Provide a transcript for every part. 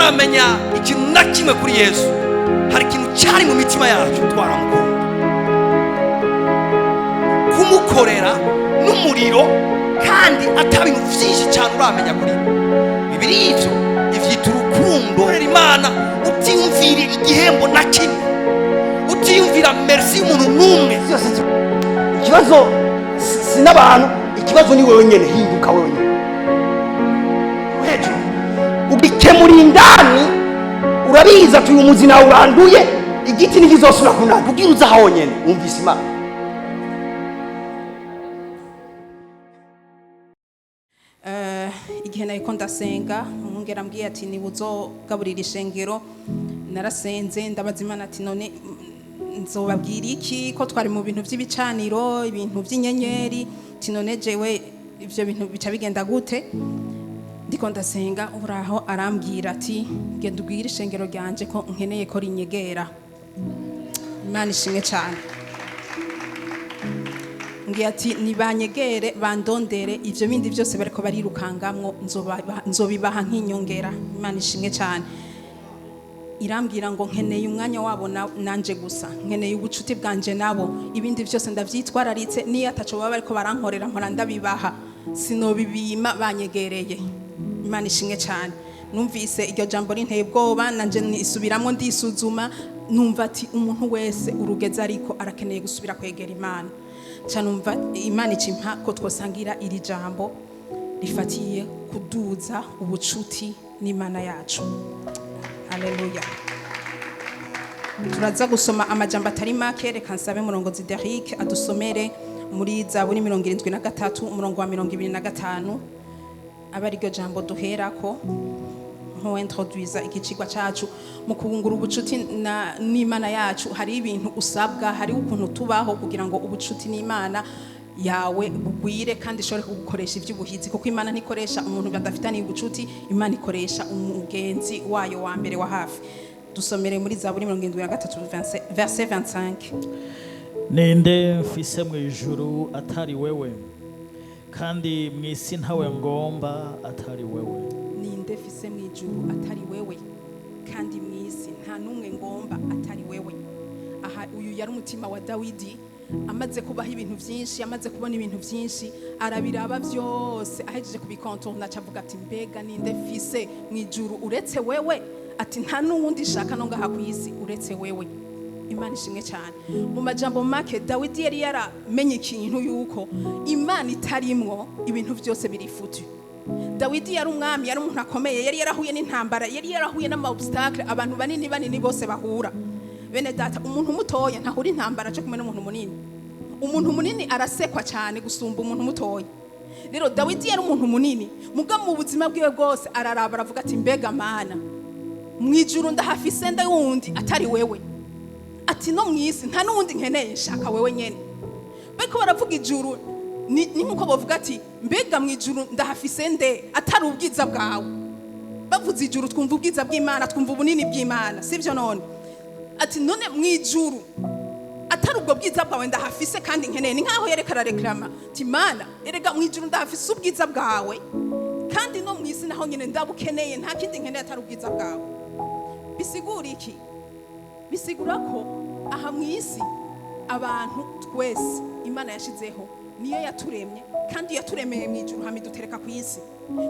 tutaramenya ikintu na kimwe kuri Yesu, hari ikintu cyari mu mitima yacu twaramukunda. Kumukorera n'umuriro kandi atabintu byinshi cyane uramenya kuri Bibiri ivyita urukundo. Imana utiyumvira igihembo na kimwe, utiyumvira merci y'umuntu n'umwe. Ikibazo sinabantu, ikibazo ni wewe nyene. Hinduka wewe nyene, ubikemura indani. Urabiza ati uyu muzi nawe uranduye, igiti ntikizosubira kunana. Ubwira uza aho nyene wumvise Imana. Igihe nariko ndasenga umwungere ambwiye ati nibuzogaburira ishengero, narasenze ndabaza Imana ati none nzobabwira iki ko twari mu bintu by'ibicaniro, ibintu by'inyenyeri, ati none jewe ivyo bintu bica bigenda gute? Ndiko ndasenga uraho arambwira ati genda ubwire ishengero ryanje ko nkeneye ko rinyegera. Imana ishimwe cyane. Ngiye ati nibanyegere bandondere ivyo bindi byose bariko barirukangamwo nzobibaha nk'inyongera. Imana ishimwe cyane. Irambwira ngo nkeneye umwanya wabo nanje gusa, nkeneye ubucuti bwanje nabo, ibindi byose ndavyitwararitse, niyo ataco baba bariko barankorera mpora ndabibaha, sinobibima banyegereye. Imana ishimwe cyane. Numvise iryo jambo rinteye ubwoba, nanje nisubiramo ndisuzuma, numva ati umuntu wese urugeza ariko arakeneye gusubira kwegera Imana. Numva Imana icimpa ko twosangira iri jambo rifatiye kuduza ubucuti n'Imana yacu. Haleluya. Turaza gusoma amajambo atari make, reka nsabe murongozi Derrick adusomere muri Zaburi 73 umurongo wa 25 abari iryo jambo duherako nko introduiza ikicigwa cacu mu kubungura ubucuti n'Imana yacu. Hari ibintu usabwa, hari ukuntu tubaho kugira ngo ubucuti n'Imana yawe bugwire kandi ishobore kugukoresha ivy'ubuhizi, kuko Imana ntikoresha umuntu badafitaniye ubucuti, Imana ikoresha umugenzi wayo wa mbere wa hafi. Dusomere muri Zaburi 73 verset 25. Ninde mfise mu ijuru atari wewe, kandi mwisi ntawe ngomba atari wewe. Ninde mfise mu ijuru atari wewe, kandi mwisi nta numwe ngomba atari wewe. Aha uyu yari umutima wa Dawidi, amaze kubaho ibintu byinshi, amaze kubona ibintu byinshi, arabiraba byose, ahejeje kubikontorna acavuga ati mbega ninde mfise mu ijuru uretse wewe, ati nta nuwundi shaka no ngaha kwisi uretse wewe. Imana ishimwe cyane. Mu majambo make Dawidi yari yaramenye ikintu yuko Imana itarimwo ibintu byose birifutu. Dawidi yari umwami, yari umuntu akomeye, yari yarahuye n'intambara, yari yarahuye n'ama-obstacle abantu banini bose bahura. Bene data, umuntu mutoya ntahura intambara cyo kumena umuntu munini. Umuntu munini arasekwa cyane gusumba umuntu mutoya. Rero Dawidi yari umuntu munini, muga mu buzima bwiwe bwose araraba aravuga ati mbega Mana, mwijuru ndahafise nda wundi atari wewe. Ati no mwisi nta nundi nkeneye shaka wewe nyene. Beko baravuga ijuru ni nkuko bavuga ati mbega mwijuru ndahafise nde atari ubwiza bwawe. Bavuze ijuru twumva ubwiza bw'Imana, twumva ubunini bw'Imana, sivyo none? Ati none mwijuru atari ubwo bwiza bwawe ndahafise kandi nkeneye. Ni nkaho yerekara reklama ati Mana erega mwijuru ndahafise ubwiza bwawe kandi no mwisi naho nyene ndabukeneye, nta kindi nkeneye atari ubwiza bwawe. Bisigura iki? Bisigura ko aha mwisi abantu twese Imana yashizeho niyo yaturemye, kandi yaturemeye mwijuru hamidutereka ku isi,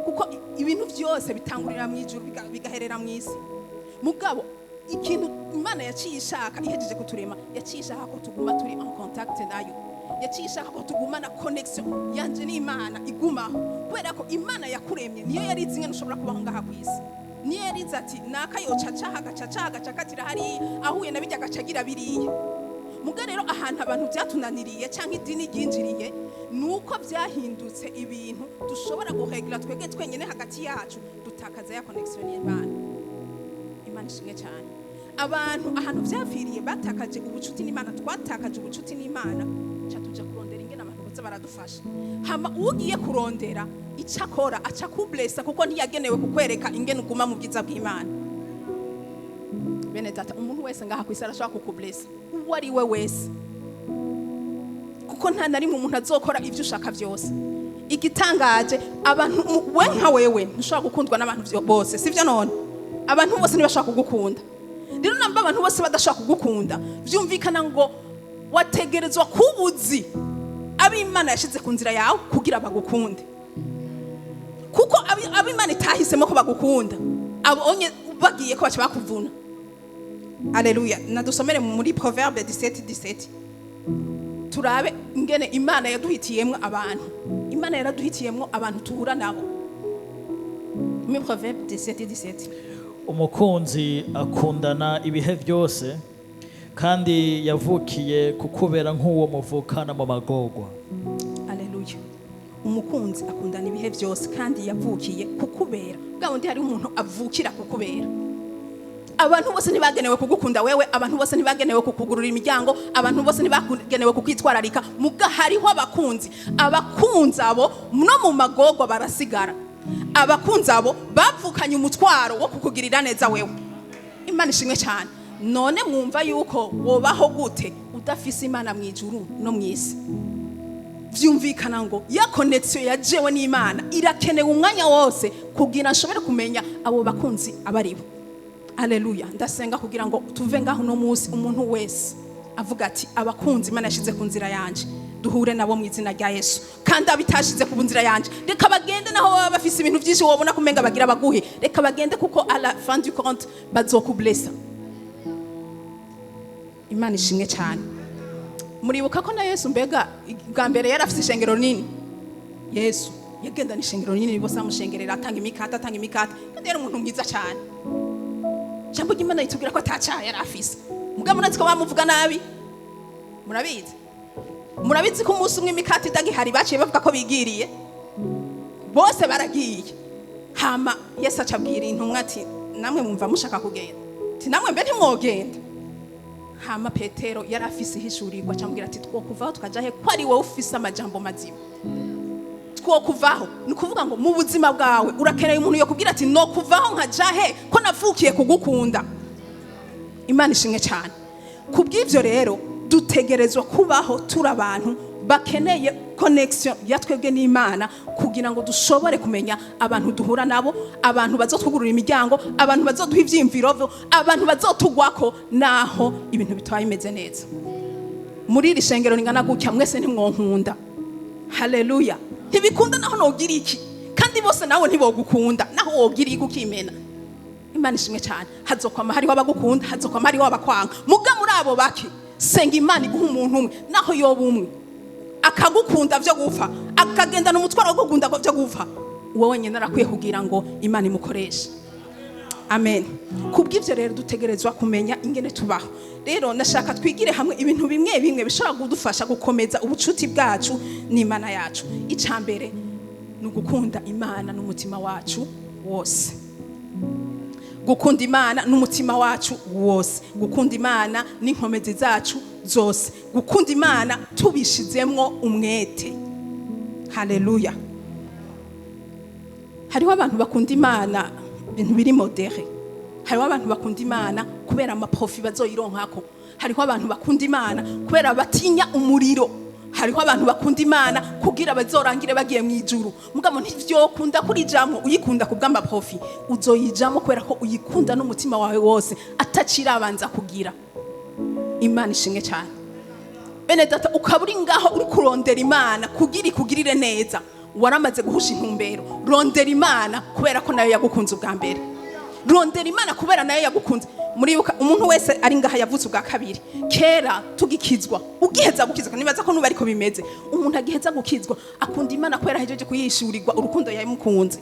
kuko ibintu byose bitangurira mwijuru bigaherera mwisi. Mugabo ikintu Imana yaciye ishaka ihejeje kuturema, yaciye ishaka ko tuguma turi en contact nayo, yaciye ishaka ko tugumana connection yanje n'Imana igumaho, kubera ko Imana yakuremye niyo yari izi ngene ushobora kubaho ngaha ku isi. Niyo yari izi ati nakayocaca katira hari ahuye nabijya gacagira biriye. Muga rero ahantu abantu byatunaniriye cyangwa idini ryinjiriye nuko byahindutse ibintu dushobora guhegera twege twenyene hagati yacu, dutakaza ya connection y'Imana. Imana ishimwe cyane. Abantu ahantu byaviriye batakaje ubucuti n'Imana, twatakaje ubucuti n'Imana, cyatuja kurondera ingene abantu bose baradufasha. Hama ugiye kurondera icakora aca kublessa, kuko ntiyagenewe kukwereka ingene uguma mu bwiza bw'Imana. Bene data, umuntu wese ngaha kwisi arashaka kukublessa, uwo ari we wese, kuko nta na rimwe umuntu azokora ivyo ushaka byose. Igitangaje abantu we nka wewe ntushobora gukundwa n'abantu bose, sivyo none? abantu bose ntibashaka kugukunda. Rero namba abantu bose badashaka kugukunda, vyumvikana ngo wategerezwa kubuzi ab'Imana yashize ku nzira yawe kugira bagukunde. Kuko ab'Imana itahisemo ko bagukunda, abonye bagiye ko baca bakuvuna. Alleluia. Nadusomere muri Proverbe 17:17. Turabe ingene Imana yaduhitiyemwo abantu. Imana yaraduhitiyemwo abantu tuhura nabo. Muri Proverbe 17:17. Umukunzi akundana ibihe byose kandi yavukiye kukubera nk'uwo muvukana mu magorwa. Alleluia. Umukunzi akundana ibihe byose kandi yavukiye kukubera. Bwawundi hari umuntu avukira kukubera. Abantu bose ntibagenewe kugukunda wewe, abantu bose ntibagenewe kukugurura imiryango, abantu bose ntibagenewe kukwitwararika. Muga hariho abakunzi. Abakunzi abo no mu magorwa barasigara. Abakunzi abo bavukanye umutwaro wo kukugirira neza wewe. Imana ishimwe cyane. None mwumva yuko wobaho gute udafise Imana mu ijuru no mu isi? Vyumvikana ngo ya connection ya jewe n'Imana irakenewe umwanya wose kugira nshobore kumenya abo bakunzi abaribo. Alleluia. Ndasenga kugira ngo tuve ngaho no munsi umuntu wese avuga ati abakunzi Imana yashize ku nzira yanje duhure nabo mu izina rya Yesu. Kandi abitashize ku nzira yanje reka bagende naho baba bafise ibintu byinshi wobona kumenga bagira baguhe, reka bagende kuko à la fin du compte bazokublessa. Imana ishimwe cyane. Muribuka ko na Yesu mbega bwa mbere yarafise ishengero nini? Yesu yagenda n'ishengero nini bose amushengerera atanga imikata kandi yari umuntu mwiza cyane. Jambo ry'Imana yitubwira ko atacaha yari afise. Muga munazi ko bamuvuga nabi? Murabizi ko umunsi umwe imikata itagihari baciye bavuga ko bigiriye. Bose baragiye. Hama Yesu acabwira intumwa ati namwe mumva mushaka kugenda. Ati namwe mbe ntimwogenda. Hama Petero yari afise hishurirwa cyambwira ati twokuvaho tukaja he ko ari wowe ufise amajambo mazima. Twokuvaho ni kuvuga ngo mu buzima bwawe urakeneye umuntu yo kubwira ati no kuvaho nkaja he ko navukiye kugukunda. Imana ishimwe cyane. Kubw'ivyo rero dutegerezwa kubaho turi abantu bakeneye connection ya twebwe n'Imana kugira ngo dushobore kumenya abantu duhura nabo, abantu bazotwugurura imiryango, abantu bazoduha ivyimviro, abantu bazotugwako naho ibintu bitwaye imeze neza. Muri iri shengero ringana gutya mwese ntimwonkunda. Haleluya. Ntibikunda naho nogira iki kandi bose nawe ntibogukunda naho wogira iki ukimena. Imana ishimwe cyane. Hazokwama hariho abagukunda, hazokwama hariho abakwanga. Muga muri abo baki senga Imana iguha umuntu umwe naho yoba umwe akagukunda vyo gufa akagendana umutwaro wo gukunda vyo gufa, wowe nyene arakwiye kugira ngo Imana imukoreshe. Amen. Kubw'ivyo rero dutegerezwa kumenya ingene tubaho. Rero nashaka twigire hamwe ibintu bimwe bimwe bishobora kudufasha gukomeza ubucuti bwacu n'Imana yacu. Icambere ni ugukunda Imana n'umutima wacu wose. Gukunda Imana n'umutima wacu wose, gukunda Imana n'inkomezi zacu zose, gukunda Imana tubishizemwo umwete. Haleluya. Hariho abantu bakunda Imana ibintu biri modere. Hariho abantu bakunda Imana kubera amaprofi bazoyironkako. Hariho abantu bakunda Imana kubera batinya umuriro. Hariho abantu bakunda Imana kugira bazorangire bagiye mu ijuru. Mugabo ntivyo kunda kuri jamwe uyikunda kubwamba profi, uzoyijamo kubera ko uyikunda n'umutima wawe wose atacira abanza kugira. Imana ishimwe cyane. Bene data ukaburi ngaho uri kurondera Imana kugira ikugirire neza, waramaze guhusha intumbero. Rondera Imana kubera ko nayo yagukunze ubwa mbere. Rondera Imana kubera nayo yagukunze. Muribuka umuntu wese ari ngaha yavutse ubwa kabiri. Kera tugikizwa, ugiheza gukizwa nibaza ko nubariko bimeze. Umuntu agiheza gukizwa akunda Imana kubera hejeje kuyishurirwa urukundo yamukunze.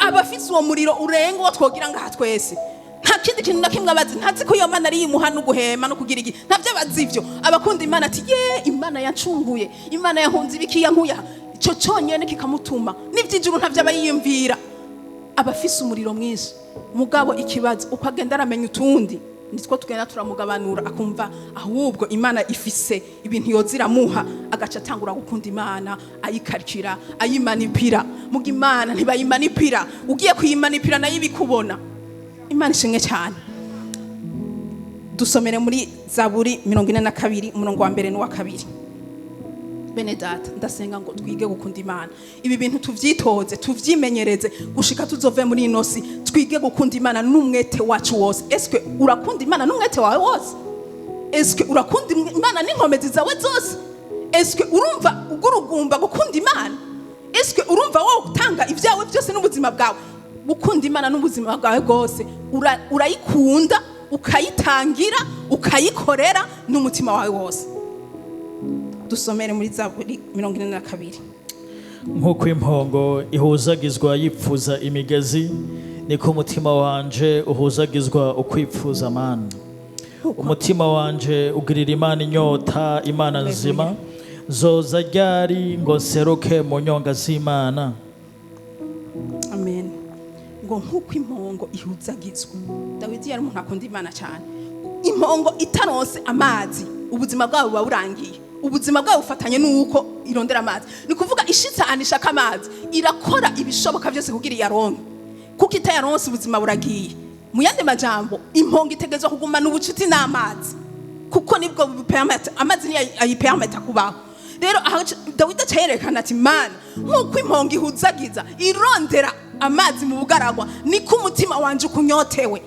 Abafise uwo muriro urenga wo twogira ngaha twese. Nta kindi kintu nakimwe abazi, ntazi ko iyo Mana ari imuha no guhema no kugira iki. Ntavyo bazivyo. Abakunda Imana ati ye Imana yancunguye, Imana yahunze ibiki yankuya. Ico cyonyene kikamutuma. Nivy'ijuru ntavyo abayiyumvira. Abafise umuriro mwinshi. Mugabo ikibazo ukagenda aramenya utundi nitwo tugenda turamugabanura akumva ahubwo Imana ifise ibintu yoziramuha agaca atangura gukunda Imana ayikarikira ayimanipira. Muga Imana ntibayimanipira, ugiye kuyimanipira nayo ibikubona. Imana ishimwe cyane. Dusomere muri Zaburi 42 umurongo wa mbere n'uwa kabiri. bene data ndasenga ngo twige gukunda Imana. Ibi bintu tuvyitoze tuvyimenyereze gushika tuzove muri inosi. Twige gukunda Imana n'umwete wacu wose. Eske urakunda Imana n'umwete wawe wose? Eske urakunda Imana n'inkomezi zawe zose? Eske urumva ugurugumba gukunda Imana? Eske urumva wowe utanga ibyawe byose n'ubuzima bwawe? Gukunda Imana n'ubuzima bwawe bwose urayikunda, ukayitangira, ukayikorera n'umutima wawe wose. Dusomere muri Zaburi 42. Nk'uko impongo ihuzagizwa yipfuza imigezi, niko umutima wanje uhuzagizwa ukwipfuza Imana. Umutima wanje ugirira Imana inyota, Imana nzima, zoza ryari ngo nseruke mu nyonga z'Imana. Amen. Ngo nk'uko impongo ihuzagizwa. Dawidi yari umuntu akunda Imana cyane. Impongo itaronse amazi, ubuzima bwawe buba burangiye. Ubuzima bwawe bufatanye nuko irondera amazi. Ni kuvuga ishitsa anishaka amazi, irakora ibishoboka byose kugira yaronke. Kuko itayaronse ubuzima buragiye. Mu yandi majambo, impongo itegezwa kugumana ubucuti n'amazi. Kuko nibwo permit amazi ni ayipermit kubaho. Rero Dawidi acerekana ati Mana, nk'uko impongo ihuzagiza irondera amazi mu bugaragwa, niko umutima wanje ukunyotewe.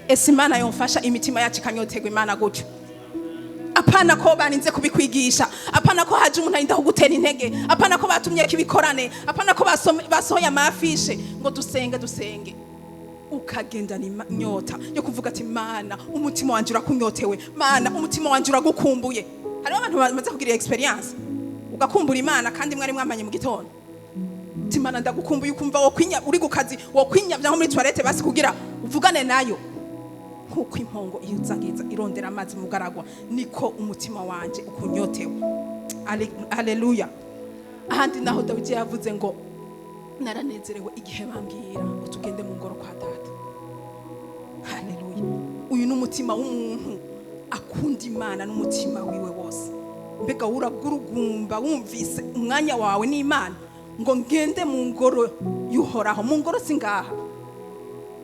Ese Imana yomfasha imitima yacu ikanyoterwa Imana gutyo. Apana ko baninze kubikwigisha, apana ko haje umuntu arinda kugutera intege, apana ko batumye kibikorane, apana ko basohoye amafishe ngo dusenge. Ukagenda ni nyota yo kuvuga ati Mana, umutima wanje urakunyotewe, Mana, umutima wanje uragukumbuye. Hari abantu bamaze kugira experience ugakumbura Imana kandi mwari mwamanye mu gitondo. Ati Mana, ndagukumbuye, ukumva wo kwinya uri gukazi, wo kwinya byanko muri toilette basi kugira uvugane nayo. Kuko impongo ihuzagizwa irondera amazi mu garagwa, niko umutima wanje ukunyotewe. Haleluya. Ahandi naho Dawidi yavuze ngo naranezerewe igihe bambwira ngo tugende mu ngoro kwa data. Haleluya. Uyu n'umutima w'umuntu akunda Imana n'umutima wiwe wose. Mbega uragurugumba wumvise umwanya wawe n'Imana ngo ngende mu ngoro y'Uhoraho. Mu ngoro singaha,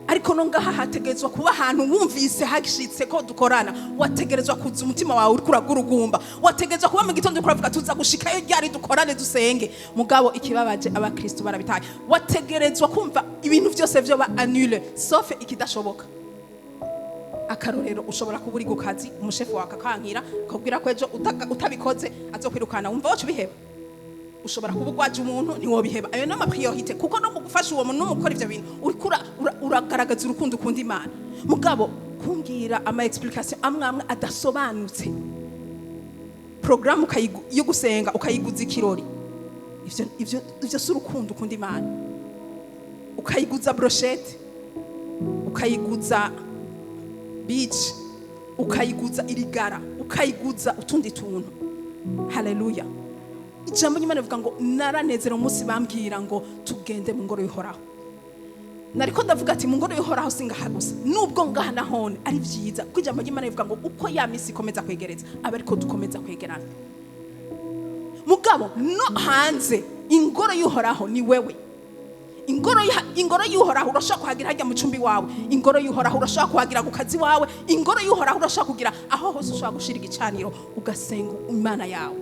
ariko no ngaha hategezwa kuba ahantu wumvise hagishitse ko dukorana. Wategerezwa kuza umutima wawe uri kuragurugumba, wategerezwa kuba mu gitondo kuravuga tuza gushikayo ryari dukorane dusenge. Mugabo ikibabaje abakristo barabitaye, wategerezwa kumva ibintu byose byo ba annule sauf ikidashoboka. Akarorero, ushobora kuba uri gukazi, umushefu wakankira akubwira ko ejo utabikoze azokwirukana, wumva wacu biheba. Ushobora kuba ugwaje umuntu ntiwobiheba. Ayo nama priorite, kuko no mu gufasha uwo muntu n'umukora ivyo bintu uragaragaza urukundo ukunda Imana. Mugabo kumbwira ama explication amwe adasobanutse, programu yo gusenga ukayiguza ikirori, ivyo si urukundo ukunda Imana. Ukayiguza brochette, ukayiguza beach, ukayiguza irigara, ukayiguza utundi tuntu. Haleluya. Ijambo ry'Imana rivuga ngo naranezera umunsi bambwira ngo tugende mu ngoro y'Uhoraho. Nariko ndavuga ati mu ngoro y'Uhoraho singaha gusa, nubwo ngaha nahone ari vyiza. Kuko ijambo ry'Imana rivuga ngo uko ya misi ikomeza kwegereza aba ariko dukomeza kwegerana. Mugabo no hanze ingoro y'Uhoraho ni wewe. Ingoro y'Uhoraho urashaka kuhagira hajya mu cumbi wawe. Ingoro y'Uhoraho urashaka kuhagira ku kazi wawe. Ingoro y'Uhoraho urashaka kugira aho hose ushaka gushira igicaniro ugasenga Imana yawe.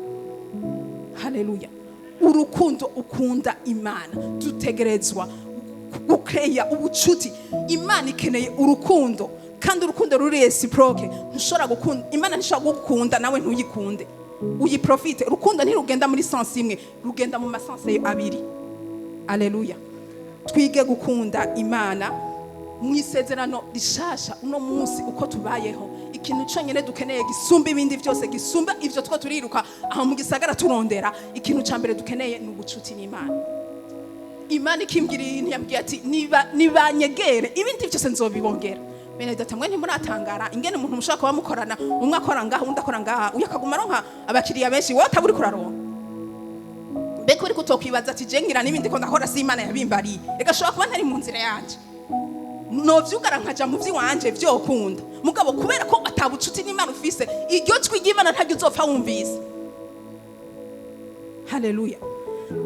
Haleluya. Urukundo ukunda Imana, dutegerezwa gukeya ubucuti. Imana ikeneye urukundo, kandi urukundo ruri reciproke. Ntushobora gukunda Imana, ntishobora gukunda nawe ntuyikunde. Uyiprofite. Urukundo ntirugenda muri sens imwe, rugenda mu masense abiri. Haleluya. Twige gukunda Imana mu isezerano rishasha. Uno munsi uko tubayeho, ikintu cyonyine dukeneye gisumba ibindi byose, gisumba ivyo two turiruka aho mu gisagara turondera, ikintu cyambere dukeneye ni ubucuti n'Imana. Imana ikimbwira ntiyambwiye ati nibanyegere ibindi byose nzobibongera. Bene data, mwe ntimuratangara ingene umuntu mushaka kuba mukorana, umwe akora ngaha undi akora ngaha, uyakaguma ronka abakiriya benshi, wowe utaburi kuraronka. Beko uri kutokwibaza ati je ngira n'ibindi ko ndakora si Imana yabimbariye. Ega shobora kuba ntari mu nzira yanje, no vyugara nkaja mu vyiwanje vyokunda. Mugabo kubera ko atabucuti n'Imana ufise, iryo cwi ry'Imana ntajya uzopfa wumvise. Haleluya.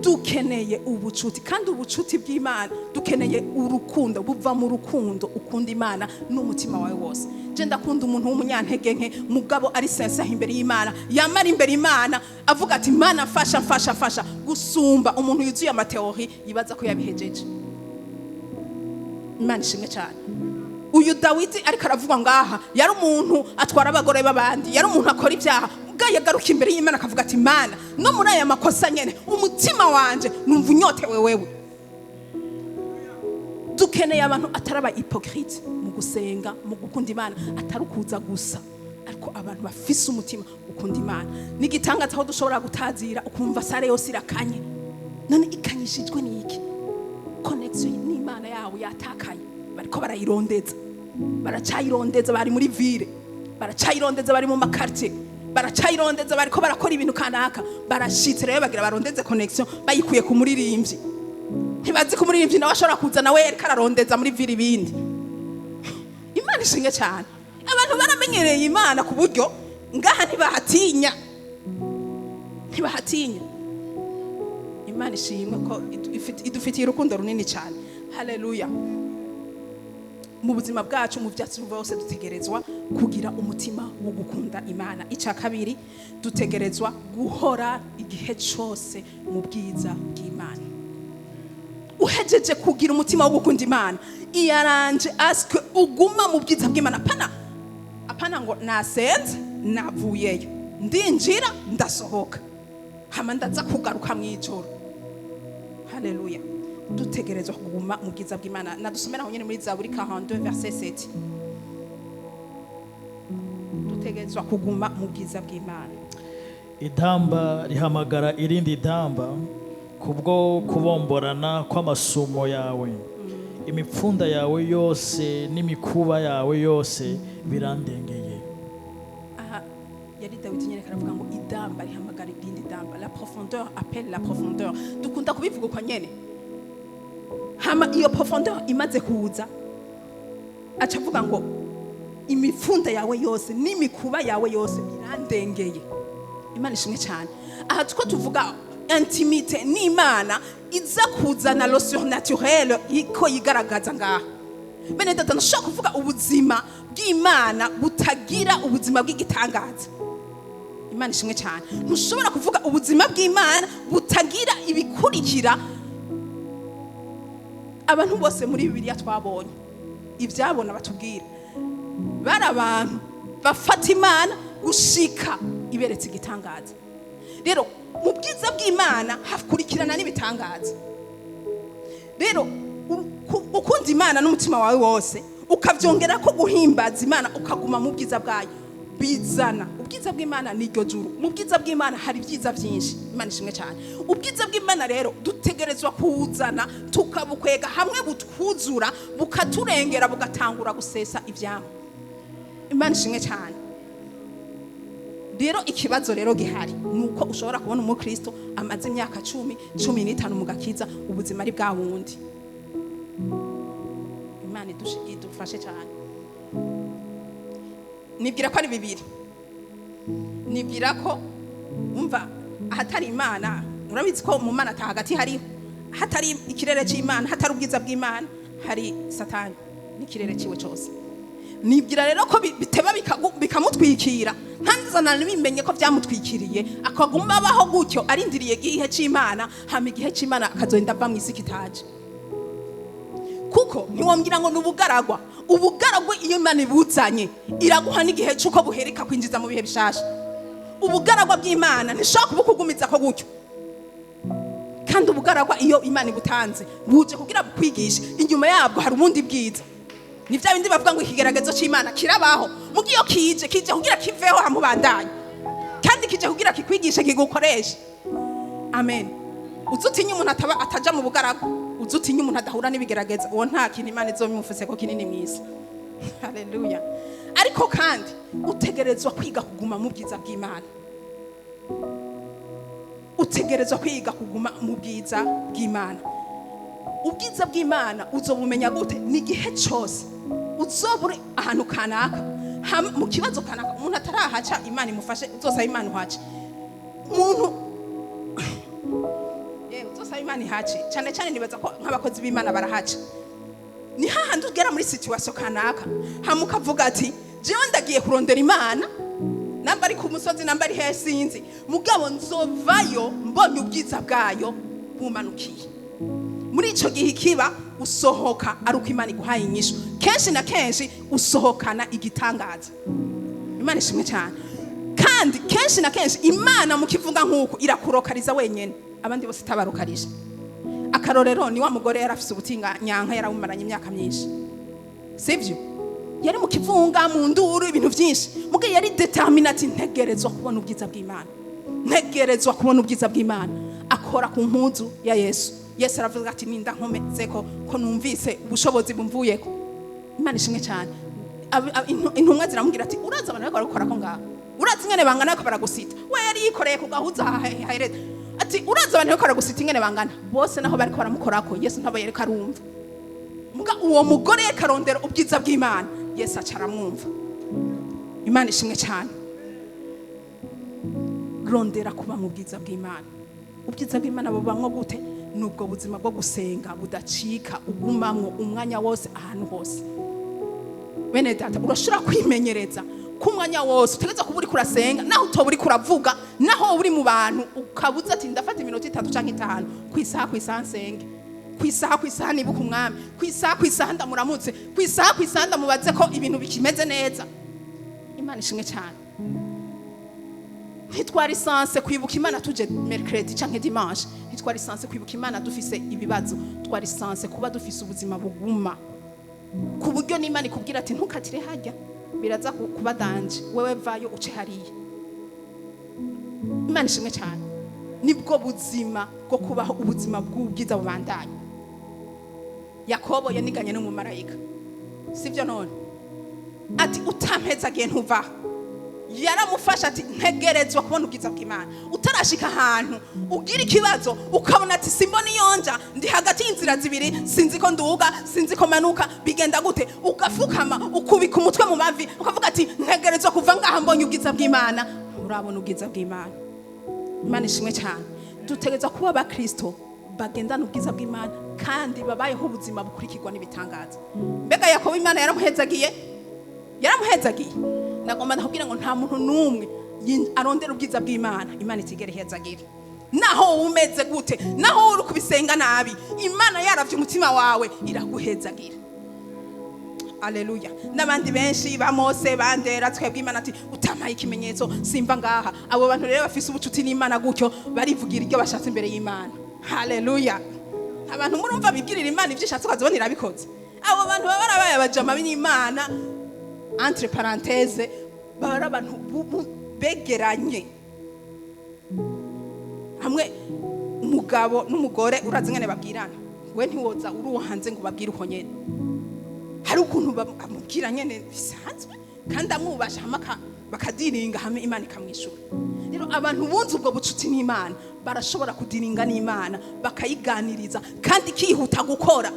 Dukeneye ubucuti, kandi ubucuti bw'Imana dukeneye urukundo buva mu rukundo ukunda Imana n'umutima wawe wose. je ndakunda umuntu w'umunyantege nke mugabo ari sensa imbere y'Imana, yamara imbere y'Imana avuga ati Mana fasha gusumba umuntu yuzuye amateori yibaza ko yabihejeje. Imana ishimwe cyane. Uyu Dawidi ariko aravuga ngaha yari umuntu atwara abagore b'abandi, yari umuntu akora ibyaha, yagaruka imbere y'Imana akavuga ati Mana, no muri aya makosa nyene umutima wanje numva unyotewe wewe. Dukeneye abantu ataraba hypocrite mu gusenga, mu gukunda Imana, atarukuza gusa, ariko abantu bafise umutima ukunda Imana. Nigitangaza aho dushobora gutazira ukumva sare yose irakanye, none ikanyishijwe niki? Connection n'Imana yawe yatakaye, bariko barayirondeza, baracayirondeza, bari muri ville, baracayirondeza, bari mu makartie, baracayirondeza, bariko barakora ibintu kanaka, barashitse rero bagira barondeze connection bayikuye ku muririmbyi. Ntibazi ko umuririmbyi nawe ashobora kuza nawe ariko ararondeza muri ville ibindi. Imana ishinge cyane. Abantu baramenyereye Imana ku buryo ngaha ntibahatinya. Imana ishimwe ko idufitiye urukundo runini cyane. Haleluya. Mu buzima bwacu mu byatsi bwose dutegerezwa kugira umutima wo gukunda Imana. Icya kabiri, dutegerezwa guhora igihe cyose mu bwiza bw'Imana. Uhejeje kugira umutima wo gukunda Imana, iyaranje aske uguma mu bwiza bw'Imana. Apana ngo nasenze navuyeyo, ndinjira ndasohoka, hama ndaza kugaruka mu ijoro. Haleluya. Dutegerezwa kuguma mu bwiza bw'Imana. Nadusomera nyine muri Zaburi 42 verset 7. Dutegerezwa kuguma mu bwiza bw'Imana. Idamba rihamagara irindi damba kubwo kubomborana kw'amasumo yawe. Imipfunda yawe yose n'imikuba yawe yose birandengeye. Aha yari Dawidi nyine karavuga ngo idamba rihamagara irindi damba. La profondeur appelle la profondeur. Dukunda kubivuga uko nyene. Hama iyo profondeur imaze kuza acavuga ngo imipfunda yawe yose n'imikuba yawe yose birandengeye. Imana ishimwe cyane. Aha tuko tuvuga intimité n'Imana iza kuzana lo surnaturel iko yigaragaza ngaha. Bene data, nshaka kuvuga ubuzima bw'Imana butagira ubuzima bw'igitangaza. Imana ishimwe cyane. Ntushobora kuvuga ubuzima bw'Imana butagira ibikurikira. Abantu bose muri Bibiliya twabonye ibyabona batubwira bari abantu bafata Imana gushika iberetse igitangaza. Rero mu bwiza bw'Imana hakurikirana n'ibitangaza. Rero ukunda Imana n'umutima wawe wose, ukavyongera ko guhimbaza Imana, ukaguma mu bwiza bwayo, bizana ubwiza bw'Imana n'iryo juru. Mu bwiza bw'Imana hari ibyiza byinshi. Imana ishimwe cyane. Ubwiza bw'Imana rero dutegerezwa kuwuzana, tukabukwega hamwe, butwuzura, bukaturengera, bugatangura gusesa ivyama. Imana ishimwe cyane. Rero ikibazo rero gihari nuko ushobora kubona umukristo amaze imyaka 10-15 mu gakiza, ubuzima ari bwa wundi. Imana idufashe cyane. Nibwira ko ari bibiri. Nibwira ko umva ahatari Imana, urabizi ko mu Mana hagati hari hatari ikirere cy'Imana, hatari ubwiza bw'Imana, hari Satani n'ikirere ciwe cyose. Nibwira rero ko biteba bikamutwikira, ntanzana nibimenye ko byamutwikiriye, akaguma abaho gutyo arindiriye igihe cy'Imana, hama igihe cy'Imana akazoenda ava mu isi kitaje. Kuko ntiwombwira ngo nubugaragwa. Ubugaragwa iyo Imana ibuzanye iraguha n'igihe cyuko buhereka kwinjiza mu bihe bishasha. Ubugaragwa bw'Imana ntishaka kubukugumiza ko gutyo. Kandi ubugaragwa iyo Imana ibutanze buje kugira bukwigisha, inyuma yabwo hari ubundi bwiza. Ni bya bindi bavuga ngo ikigeragezo cy'Imana kirabaho, mugiyo kije kugira kiveho hamubandanye, kandi kije kugira kikwigishe kigukoreshe. Amen. Uzutinya umuntu ataja mu bugaragwa, uzutinya umuntu adahura n'ibigeragezo, uwo nta kintu Imana izomufuse ko kinini mwisi. Haleluya. Ariko kandi utegerezwa kwiga kuguma mu bwiza bw'Imana. Utegerezwa kwiga kuguma mu bwiza bw'Imana. Ubwiza bw'Imana uzobumenya gute? Ni gihe cyose uzobure ahantu kanaka, mu kibazo kanaka, umuntu atarahaca Imana imufashe, uzosaba Imana uhace. Umuntu uzosaba Imana ihace. Cyane cyane nibaza ko nk'abakozi b'Imana barahaca. Ni hahandi ugera muri situation kanaka, hamukavuga ati jewe ndagiye kurondera Imana namba ari ku musozi namba ari he sinzi mugabo nzovayo mbonye ubwiza bwayo bumanukiye. Muri ico gihe kiba usohoka ari uko Imana iguhaye inyishu, kenshi na kenshi usohokana igitangaza. Imana ishimwe cyane. Kandi kenshi na kenshi Imana mukivuga nkuko irakurokariza wenyene, abandi bose tabarokarije. Akarorero ni wa mugore yarafise ubutinga nyanka yarawumaranye imyaka myinshi, sivyo? Yari mu kivunga mu nduru ibintu byinshi, muge yari determinati ntegerezwa kubona ubwiza bw'Imana, ntegerezwa kubona ubwiza bw'Imana. Akora ku mpuzu ya Yesu. Yesu aravuga ati ninda nkomeze ko numvise ubushobozi bumvuyeko. Imana ishimwe cyane. Intumwa ziramubwira ati uraza abantu bakora ko ngaho, uraza ingene bangana ko baragusita, we yari yikoreye ku gahuza hahereza ati uraza abantu bakora gusita ingene bangana, bose naho bariko baramukorako Yesu ntaba yereka arumva. Muga uwo mugore yakarondera ubwiza bw'Imana, Yesu acaramwumva. Imana ishimwe cyane. Rondera kuba mu bwiza bw'Imana. Ubwiza bw'Imana bubamwo gute? Nubwo buzima bwo gusenga budacika, ugumamwo umwanya wose ahantu hose. Bene data, urashobora kwimenyereza ku mwanya wose utegeza kuba uri kurasenga, naho utoba uri kuravuga, naho uri mu bantu ukabuza ati ndafata iminota 3 canke 5 kwisaha nsenge, kwisaha nibuka umwami, kwisaha ndamuramutse, kwisaha ndamubaze ko ibintu bikimeze neza. Imana ishimwe cyane. Ntitwari sanse kwibuka Imana tuje Mercredi canke Dimanche, ntitwari sanse kwibuka Imana dufise ibibazo, twari sanse kuba dufise ubuzima buguma ku buryo n'Imana ikubwira ati ntukatire hajya, biraza kuba danje, wewe vayo uce hariye. Imana ishimwe cyane. Nibwo buzima bwo kubaho ubuzima bw'ubwiza bubandanye. Yakobo yaniganye n'umumarayika, sivyo none? Ati utampeza gihe ntuva. Yaramufasha ati ntegerezwa kubona ubwiza bw'Imana. Utarashika ahantu ugira ikibazo ukabona ati simbona iyonja, ndi hagati y'inzira zibiri, sinzi ko nduga, sinzi ko manuka, bigenda gute? Ugafukama ukubika umutwe mu mavi ukavuga ati ntegerezwa kuva ngaha mbonye ubwiza bw'Imana. Urabona ubwiza bw'Imana. Imana ishimwe cyane. Dutegerezwa kuba abakristo bagendana ubwiza bw'Imana kandi babayeho ubuzima bukurikirwa n'ibitangaza. Mbega Yakobo Imana yaramuhezagiye? Nagomba ndakubwira ngo nta muntu numwe arondera ubwiza bw'Imana Imana itigere hezagira. Naho umeze gute, naho uri kubisenga nabi, Imana yaravye umutima wawe iraguhezagira. Haleluya. N'abandi benshi ba Mose bandera twebwe Imana ati utamaye ikimenyetso simva ngaha. Abo bantu rero bafise ubucuti n'Imana gutyo barivugira iryo bashatse imbere y'Imana. Haleluya. Abantu murumva bibwirira Imana ivyo ishatse ukazibonera bikoze. Abo bantu baba barabaye abajama b'Imana, entre parenthèses, bara abantu begeranye hamwe. Umugabo n'umugore urazi ngene babwirana, we ntiwoza uri hanze ngo babwire uko nyene. Hari ukuntu bamubwira nyene bisanzwe kandi amubasha hamaka bakadiringa hamwe Imana ikamwishura. Rero abantu bunze ubwo bucuti n'Imana barashobora kudiringa n'Imana bakayiganiriza kandi kihuta gukora,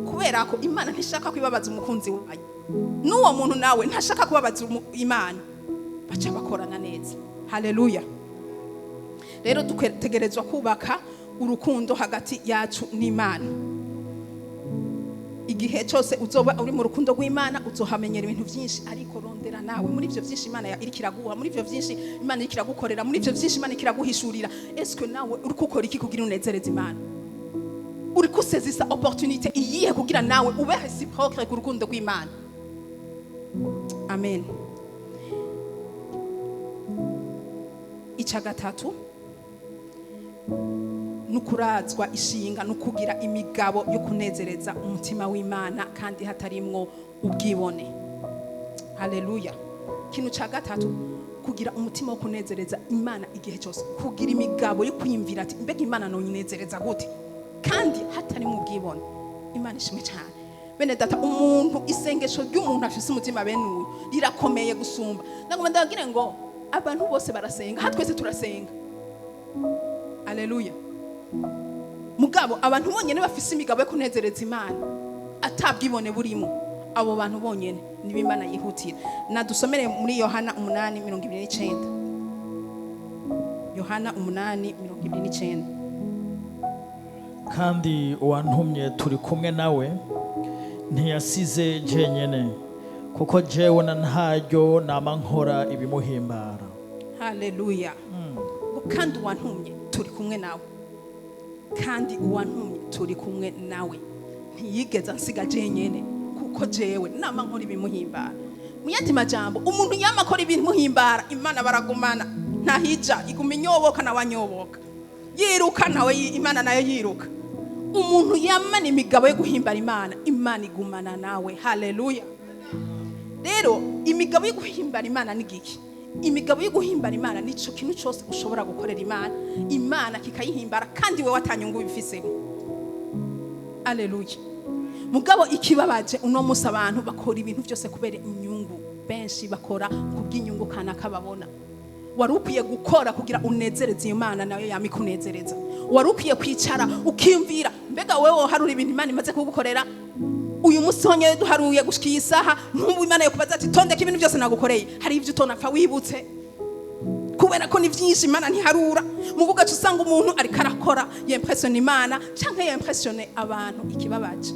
kubera ko Imana ntishaka kwibabaza umukunzi wayo. N'uwo muntu nawe ntashaka kubabaza Imana, baca bakorana neza. Haleluya. Rero dutegerezwa kubaka urukundo hagati yacu n'Imana. Igihe cyose uzoba uri mu rukundo rw'Imana uzohamenyera ibintu byinshi, ariko rondera nawe muri ivyo byinshi Imana irikiraguha, muri ivyo byinshi Imana irikiragukorera, muri ivyo byinshi Imana ikiraguhishurira. Est-ce nawe uri gukora iki kugira unezereze Imana? Uri kusezisa opportunité iyihe kugira nawe ube reciproque ku rukundo rw'Imana? Amen. Ica gatatu nukurazwa ishinga nukugira imigabo yo kunezereza umutima w'Imana kandi hatarimwo ubwibone. Haleluya. Kinu ca gatatu kugira umutima wo kunezereza Imana igihe cyose, kugira imigabo yo kwiyumvira ati mbega Imana no nyinezereza gute kandi hatarimo ubwibone. Imana ishimwe cyane. Bene data, umuntu isengesho ry'umuntu afise umutima benuye rirakomeye gusumba. Nagomba ndabagire ngo abantu bose barasenga, ha twese turasenga. Haleluya. Mugabo abantu bonyene bafise imigabo yo kunezereza Imana atabwibone burimo, abo bantu bonyene nibo Imana yihutira. Nadusomere muri Yohana 8:29. Yohana 8:29. Kandi uwantumye turi kumwe nawe ntiyasize jenyene, kuko jewe na ntaryo nama nkora ibimuhimbara. Haleluya. Kandi uwantumye turi kumwe nawe, kandi uwantumye turi kumwe nawe, ntiyigeze ansiga jenyene kuko jewe nama nkora ibimuhimbara. Mu yandi majambo, umuntu yama akora ibimuhimbara, Imana baragumana, ntahija iguma inyoboka na wanyoboka, yiruka nawe Imana nayo yiruka. Umuntu yamana imigabo yo guhimbara Imana, Imana igumana nawe. Haleluya. Rero imigabo yo guhimbara Imana ni giki? Imigabo yo guhimbara Imana nico kintu cyose ushobora gukorera Imana, Imana kikayihimbara kandi we watanyungu bifisemo. Haleluya. Mugabo ikibabaje uno musi abantu bakora ibintu byose kubera inyungu, benshi bakora kubw'inyungu kana kababona. Warukwiye gukora kugira unezereze Imana nayo yamikunezereza. Warukwiye kwicara ukimvira, mbega wewe haruri ibintu Imana imaze kugukorera. Uyu musi honye duharuye gushika isaha, ntumbu Imana yo kubaza ati tondeka ibintu byose nagukoreye, hari ibyo utonapfa wibutse kubera ko ni byinshi Imana ntiharura. Mubuga usanga umuntu ari karakora yempressione Imana canke yempressione abantu. Ikibabaje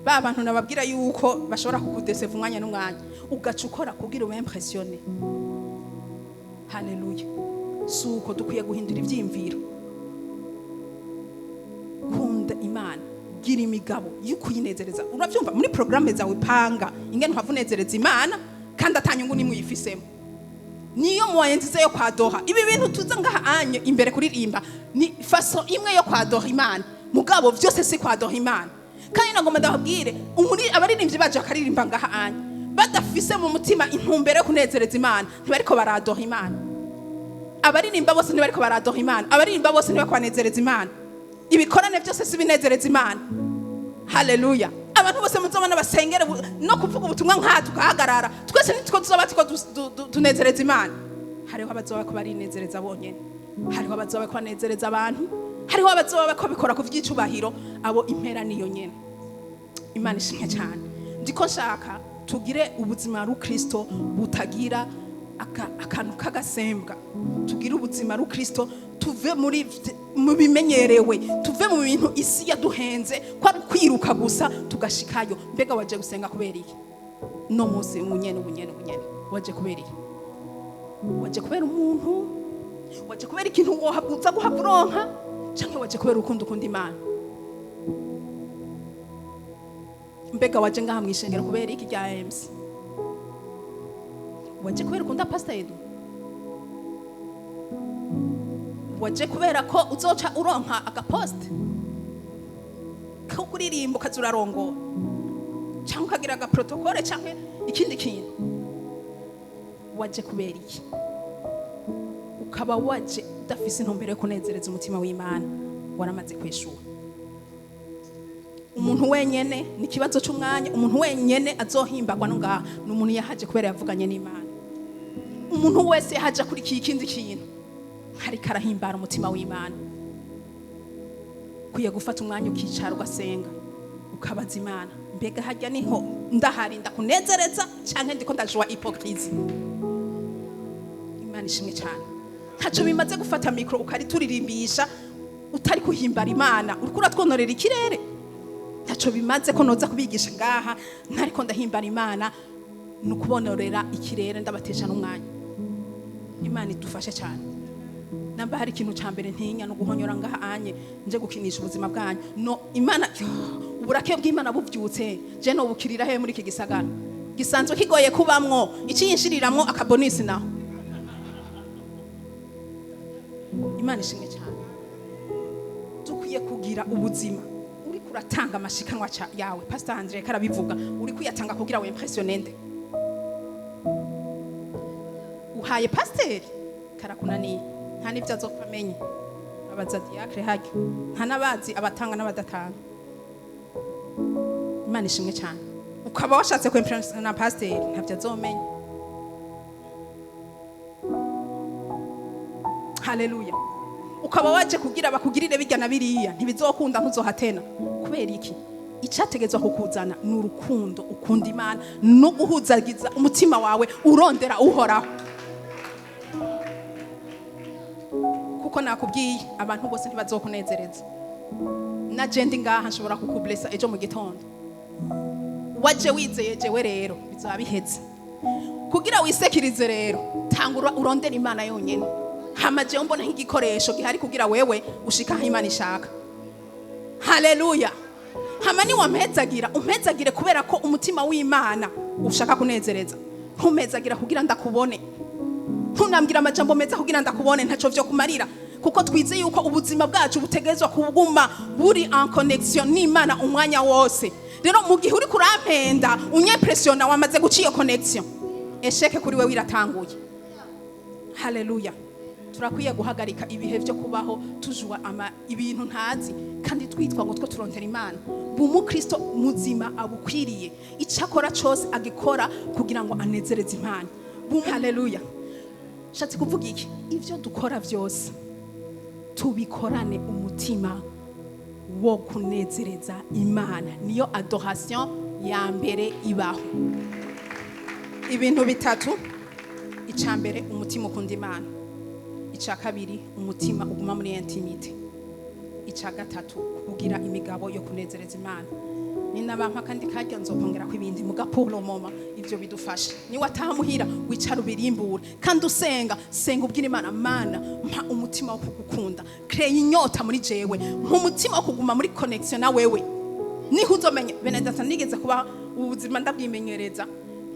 ba bantu nababwira yuko bashobora kukudeseva umwanya n'umwanya, ugaca ukora kugira ubempressione. Haleluya. Suko dukwiye guhindura ivyimviro. Kunda Imana, gira imigabo y'ukuyinezereza. Uravyumva muri programme zawe panga ingene havunezereza Imana kandi atanyungu nimwe yifisemo. Niyo muwayenzize yo kwadoha ibi bintu tuza ngaha anye imbere kuririmba ni faso imwe yo kwadoha Imana, mugabo vyose si kwadoha Imana. Kandi nagomba ndababwire umuri abaririmbyi baje akaririmba ngaha anye badafise mu mutima intumbero yo kunezereza Imana, ntibariko baradoha Imana. Abaririmba bose ntibariko baradoha Imana, abaririmba bose ntibariko banezereza Imana. Ibikorane byose si binezereza Imana. Haleluya. Abantu bose muzobana basengere no kuvuga ubutumwa nkatu gahagarara, twese nitwo tuzoba tiko tunezereza Imana. Hariho abazoba ko barinezereza bonyene, hariho abazoba ko banezereza abantu, hariho abazoba ko bikora ku vyicubahiro, abo impera niyo nyene. Imana ishimye cyane. Ndiko nshaka tugire ubuzima ru Kristo butagira akantu kagasembwa, tugire ubuzima ru Kristo, tuve muri mu bimenyerewe, tuve mu bintu isi yaduhenze kwa kwiruka gusa tugashikayo. Mbega waje gusenga kubera iki? No musi unyene waje kubera iki? Waje kubera umuntu? Waje kubera ikintu wohabuza guhavuronka? Canke waje kubera urukundo ukunda Imana? Mbega waje ngaha mwishengera kubera iki rya MC? Waje kubera ukunda Pastor Edmond? Waje kubera ko uzoca uronka agapost ko kuririmba ukazurarongo cyangwa ukagira aga protocole cyangwa ikindi kintu? Waje kubera iki? Ukaba waje udafise intumbero yo kunezereza umutima w'Imana, waramaze kwishura. Umuntu wenyene ni kibazo cy'umwanya, umuntu wenyene azohimbagwa no ngaha n'umuntu yahaje kubera yavuganye n'Imana. Umuntu wese yahaje kuri ikindi kintu hari karahimbara umutima w'Imana. Kuye gufata umwanya ukicara ugasenga ukabaza Imana, mbega hajya niho ndahari ndakunezereza cyane ndiko ndajwa hypocrisie. Imana ishimwe cyane. Ntaco bimaze gufata micro ukarituririmbisha utari kuhimbara Imana, uriko uratwonorera ikirere. Ntaco bimaze ko noza kubigisha ngaha ntariko ndahimbara Imana, nukubonorera ikirere ndabatesha n'umwanya. Imana idufashe cyane. Namba hari ikintu cyambere ntinya no guhonyora ngaha anye nje gukinisha ubuzima bwanyu. No Imana uburake bw'Imana buvyutse je no bukirira he muri iki gisagara gisanzwe kigoye kubamwo iciyinshiriramwo akabonisi naho. Imana ishimwe cyane. Dukwiye kugira ubuzima uri kuratanga amashikanwa yawe. Pastor Andre karabivuga, uri kuyatanga kugira we impressionnende. Uhaye pasteur karakunaniye, nta nivyo azopamenye. Abaza diacre hajya nta nabazi abatanga n'abadatanga. Imana ishimwe cyane. Ukaba washatse ko impressionna pasteur ntavyo azomenya. Haleluya. Ukaba waje kugira bakugirire bijya na biriya ntibizokunda ntuzohatena. Kubera iki? Icategezwa kukuzana n'urukundo, ukunda Imana no guhuzagiza umutima wawe urondera uhoraho. Kuko nakubwiye abantu bose ntibazokunezereza. Na jendi ngaha nshobora kukublessa ejo mu gitondo. waje wizeye jewe rero bizaba biheze kugira wisekirize rero tangura urondera Imana yonyene hama je mbona nk'igikoresho gihari kugira wewe ushika aho Imana ishaka. Haleluya. Hama ni wampezagira umpezagire kubera ko umutima w'Imana ushaka kunezereza. Ntumezagira kugira ndakubone, ntunambwira amajambo meza kugira ndakubone, ntaco vyo kumarira kuko twize yuko ubuzima bwacu butegezwa kuguma buri en connection n'Imana umwanya wose. Rero mu gihe uri kurampenda unyepressiona wamaze guciyo connection, esheke kuri wewe iratanguye. Haleluya. Turakwiye guhagarika ibihe byo kubaho tujua ibintu ntazi kandi twitwa ngo two turondera Imana. Bumu Kristo muzima abukwiriye icyakora cyose agikora kugira ngo anezereze Imana. Haleluya. Shatse kuvuga iki? Ivyo dukora byose tubikorane umutima wo kunezereza Imana. Niyo adoration ya mbere ibaho. Ibintu bitatu: icambere umutima ukunda Imana, icya kabiri umutima uguma muri intimite, icya gatatu kugira imigabo yo kunezereza Imana. Ni nabampa kandi kajya nzokongera kwibindi mugapolo moma ivyo bidufasha. Ni watamuhira wicara ubirimbura kandi usenga ubwira Imana, Mana mpa umutima wo kugukunda, kreye inyota muri jewe, nk'umutima wo kuguma muri connection na wewe. Niho uzomenya benedata nigeze kuba ubuzima ndabwimenyereza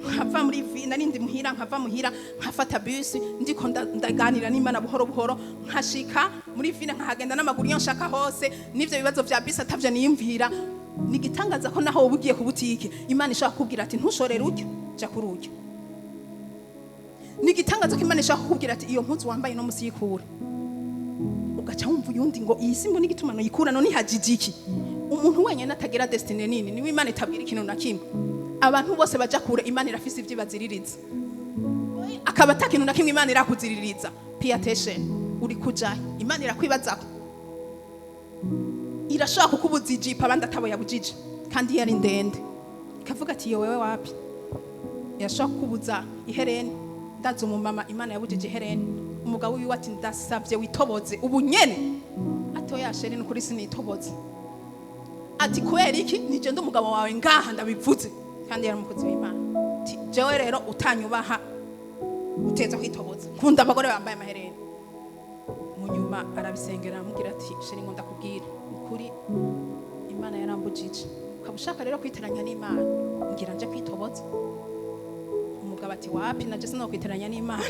nkava muri vina nindi muhira nkava muhira nkafata bus ndiko ndaganira n'Imana buhoro buhoro nkashika muri vina nkahagenda n'amaguru yo nshaka hose n'ivyo bibazo vya bus atavyo niyumvira. Nigitangaza ko naho ubugiye ku butike Imana ishaka kubwira ati ntushorere uryo ja kururyo. Nigitangaza ko Imana ishaka kubwira ati iyo mpuzu wambaye no musiyikura, ugaca wumva yundi ngo iyi simbo nigitumano yikura no nihajijiki. Umuntu wenyene atagera destiny nini ni Imana itabwira ikintu na kimwe. Abantu bose baja kure Imana irafise ivyo baziririza, akaba atakintu na kimwe Imana irakuziririza. Pay attention, uri kuja Imana irakwibazako, irashaka kukubuza ijipa abandi atabo yabujije kandi yari ndende, ikavuga ati yo wewe wapi. Irashaka kukubuza ihereni, ndaza umumama Imana yabujije ihereni, umugabo wiwe ati ndasavye witoboze ubu nyene, atoya sheri n'ukuri sinitoboze. Ati kwera iki nije ndo umugabo wawe ngaha ndabivuze kandi yari umukozi w'Imana. Ati jewe rero utanyubaha uteza kwitoboza, nkunda abagore bambaye amahereni. Munyuma arabisengera aramubwira ati sheri ngo ndakubwira ukuri Imana yarambujije, ukabushaka rero kwiteranya n'Imana ngira nje kwitoboza. Umugabo ati wapi naje sino kwiteranya n'Imana.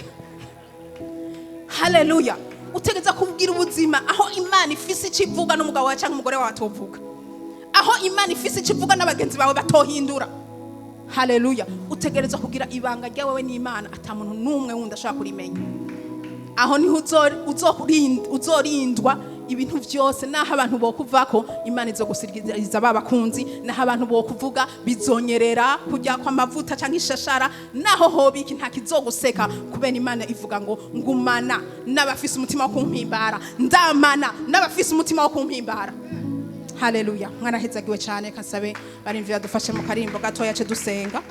Haleluya. Utegeza kubwira ubuzima aho Imana ifise ikivuga n'umugabo wawe cyangwa umugore wawe atovuga, aho Imana ifise ikivuga n'abagenzi bawe batohindura. Haleluya. Utegereza kugira ibanga ryawe n'Imana atamuntu numwe wundi ashaka kurimenya. Aho niho uzorindwa ibintu byose, naho abantu bokuvako Imana izogusirigiriza babakunzi, naho abantu bokuvuga bizonyerera kujya kwa mavuta cyangwa ishashara, naho hobiki nta kizoguseka kubera Imana ivuga ngo ngumana n'abafise umutima wo kumpimbara, ndamana n'abafise umutima wo kumpimbara. Haleluya. Mwarahezagiwe cyane, kasabe barimvira dufashe mu karimbo gatoya cyo dusenga.